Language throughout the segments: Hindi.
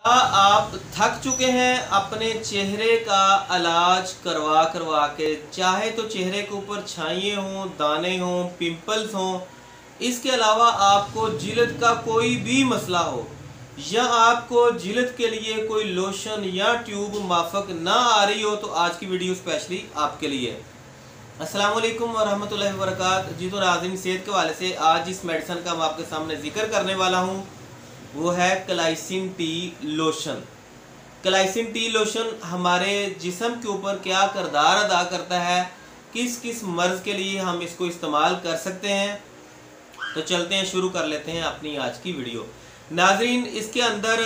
आप थक चुके हैं अपने चेहरे का इलाज करवा करवा के, चाहे तो चेहरे के ऊपर छाइयाँ हों, दाने हों, पिंपल्स हों, इसके अलावा आपको जिल्द का कोई भी मसला हो या आपको जिल्द के लिए कोई लोशन या ट्यूब माफक ना आ रही हो तो आज की वीडियो स्पेशली आपके लिए। अस्सलाम वालेकुम वरहमतुल्लाहि वबरकातुहू। जी तो नाज़रीन, सेहत के हवाले से आज जिस मेडिसिन का मैं आपके सामने जिक्र करने वाला हूँ वो है क्लाइसिन टी लोशन। क्लाइसिन टी लोशन हमारे जिस्म के ऊपर क्या किरदार अदा करता है, किस किस मर्ज़ के लिए हम इसको इस्तेमाल कर सकते हैं, तो चलते हैं शुरू कर लेते हैं अपनी आज की वीडियो। नाज़रीन, इसके अंदर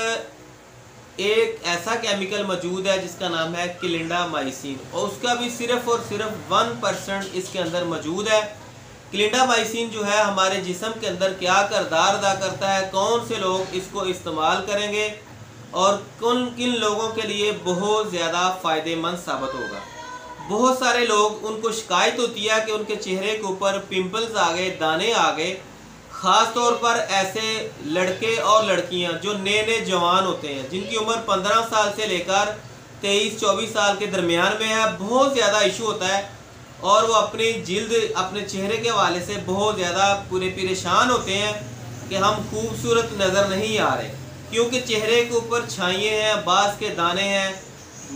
एक ऐसा केमिकल मौजूद है जिसका नाम है क्लिंडामाइसिन और उसका भी सिर्फ और सिर्फ 1% इसके अंदर मौजूद है। क्लिंडामाइसिन जो है हमारे जिस्म के अंदर क्या किरदार अदा करता है, कौन से लोग इसको इस्तेमाल करेंगे और किन लोगों के लिए बहुत ज़्यादा फ़ायदेमंद साबित होगा। बहुत सारे लोग, उनको शिकायत होती है कि उनके चेहरे के ऊपर पिंपल्स आ गए, दाने आ गए। ख़ास तौर पर ऐसे लड़के और लड़कियां जो नए नए जवान होते हैं, जिनकी उम्र 15 साल से लेकर 23-24 साल के दरमियान में है, बहुत ज़्यादा इशू होता है और वो अपनी जिल्द, अपने चेहरे के हवाले से बहुत ज़्यादा परेशान होते हैं कि हम खूबसूरत नज़र नहीं आ रहे, क्योंकि चेहरे के ऊपर छाइयाँ हैं, बाँस के दाने हैं,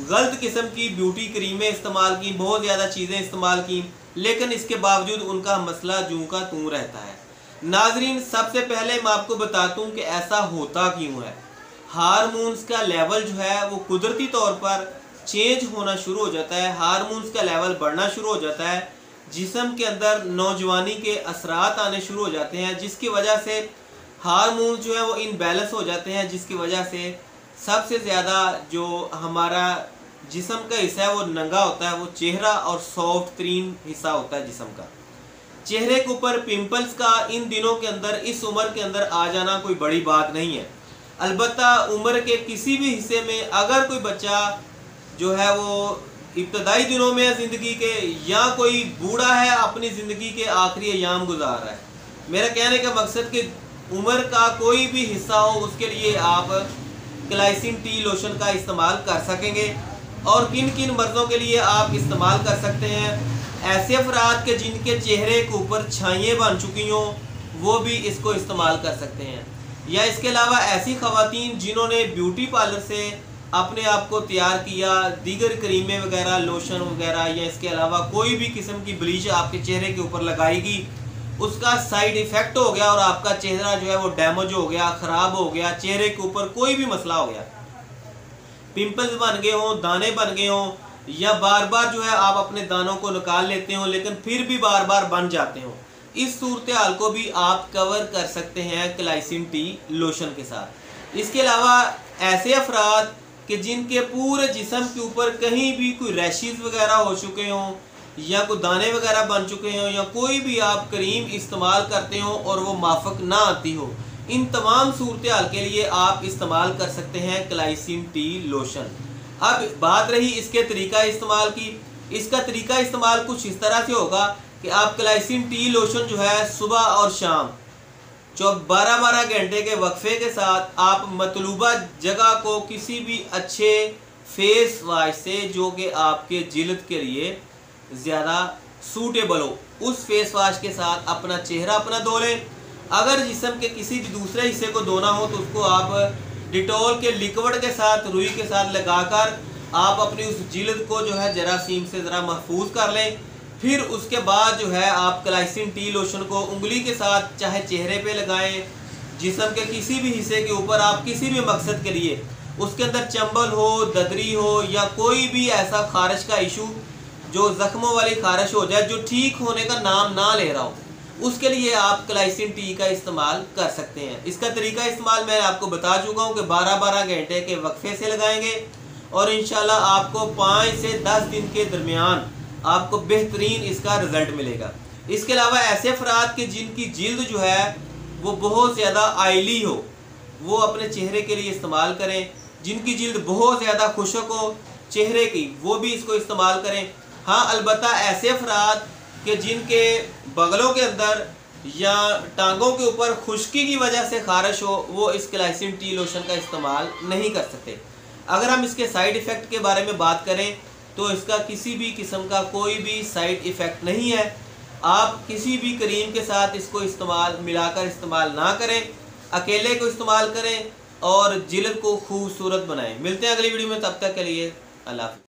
गलत किस्म की ब्यूटी क्रीमें इस्तेमाल की, बहुत ज़्यादा चीज़ें इस्तेमाल की, लेकिन इसके बावजूद उनका मसला जूं का तूं रहता है। नाजरीन, सबसे पहले मैं आपको बताता हूँ कि ऐसा होता क्यों है। हार्मोन्स का लेवल जो है वो कुदरती तौर पर चेंज होना शुरू हो जाता है, हार्मोन्स का लेवल बढ़ना शुरू हो जाता है, जिस्म के अंदर नौजवानी के असरात आने शुरू हो जाते हैं, जिसकी वजह से हार्मोन्स जो है वो इनबैलेंस हो जाते हैं, जिसकी वजह से सबसे ज़्यादा जो हमारा जिस्म का हिस्सा है वो नंगा होता है, वो चेहरा और सॉफ्ट तरीन हिस्सा होता है जिस्म का। चेहरे के ऊपर पिंपल्स का इन दिनों के अंदर, इस उम्र के अंदर आ जाना कोई बड़ी बात नहीं है। अलबत्ता उम्र के किसी भी हिस्से में अगर कोई बच्चा जो है वो इब्तदाई दिनों में है ज़िंदगी के, या कोई बूढ़ा है अपनी ज़िंदगी के आखिरी अयाम गुजार रहा है, मेरा कहने का मकसद कि उम्र का कोई भी हिस्सा हो, उसके लिए आप क्लाइसिन टी लोशन का इस्तेमाल कर सकेंगे। और किन किन मर्ज़ों के लिए आप इस्तेमाल कर सकते हैं? ऐसे अफराद के जिनके चेहरे के ऊपर छाइयाँ बन चुकी हों, वो भी इसको इस्तेमाल कर सकते हैं। या इसके अलावा ऐसी ख़वातीन जिन्होंने ब्यूटी पार्लर से अपने आप को तैयार किया, दीगर क्रीमें वगैरह, लोशन वगैरह, या इसके अलावा कोई भी किस्म की ब्लीच आपके चेहरे के ऊपर लगाएगी, उसका साइड इफ़ेक्ट हो गया और आपका चेहरा जो है वो डैमेज हो गया, ख़राब हो गया, चेहरे के ऊपर कोई भी मसला हो गया, पिंपल्स बन गए हों, दाने बन गए हों, या बार बार जो है आप अपने दानों को निकाल लेते हो लेकिन फिर भी बार बार बन जाते हो, इस सूरत हाल को भी आप कवर कर सकते हैं क्लाइसिन टी लोशन के साथ। इसके अलावा ऐसे अफराद कि जिनके पूरे जिस्म के ऊपर कहीं भी कोई रैशेस वगैरह हो चुके हों, या कोई दाने वगैरह बन चुके हों, या कोई भी आप क्रीम इस्तेमाल करते हो और वो माफक ना आती हो, इन तमाम सूरत हाल के लिए आप इस्तेमाल कर सकते हैं क्लाइसिन टी लोशन। अब बात रही इसके तरीका इस्तेमाल की। इसका तरीका इस्तेमाल कुछ इस तरह से होगा कि आप क्लाइसिन टी लोशन जो है सुबह और शाम 12-12 घंटे के वक्फे के साथ आप मतलूबा जगह को किसी भी अच्छे फेस वाश से, जो कि आपके जिल्द के लिए ज़्यादा सूटेबल हो, उस फेस वाश के साथ अपना चेहरा अपना धो लें। अगर जिस्म के किसी भी दूसरे हिस्से को धोना हो तो उसको आप डिटॉल के लिक्विड के साथ, रुई के साथ लगाकर आप अपनी उस जिल्द को जो है जरासीम से ज़रा महफूज कर लें। फिर उसके बाद जो है आप क्लाइसिन टी लोशन को उंगली के साथ चाहे चेहरे पे लगाएं, जिस्म के किसी भी हिस्से के ऊपर आप किसी भी मकसद के लिए, उसके अंदर चंबल हो, ददरी हो, या कोई भी ऐसा खारिश का इशू जो ज़ख्मों वाली खारिश हो जाए, जो ठीक होने का नाम ना ले रहा हो, उसके लिए आप क्लाइसिन टी का इस्तेमाल कर सकते हैं। इसका तरीका इस्तेमाल मैं आपको बता चुका हूँ कि 12-12 घंटे के वक्फे से लगाएंगे और इंशाल्लाह आपको 5 से 10 दिन के दरमियान आपको बेहतरीन इसका रिज़ल्ट मिलेगा। इसके अलावा ऐसे अफराद के जिनकी जिल्द जो है वो बहुत ज़्यादा आयली हो, वो अपने चेहरे के लिए इस्तेमाल करें। जिनकी जिल्द बहुत ज़्यादा खुशक हो चेहरे की, वो भी इसको इस्तेमाल करें। हाँ, अलबत्ता ऐसे अफराद कि जिनके बगलों के अंदर या टांगों के ऊपर खुश्की की वजह से खारिश हो, वो इस ग्लाइसिन टी लोशन का इस्तेमाल नहीं कर सकते। अगर हम इसके साइड इफ़ेक्ट के बारे में बात करें तो इसका किसी भी किस्म का कोई भी साइड इफ़ेक्ट नहीं है। आप किसी भी क्रीम के साथ इसको मिलाकर इस्तेमाल ना करें, अकेले को इस्तेमाल करें और जिल्द को खूबसूरत बनाएं। मिलते हैं अगली वीडियो में, तब तक के लिए अल्लाह हाफ़िज़।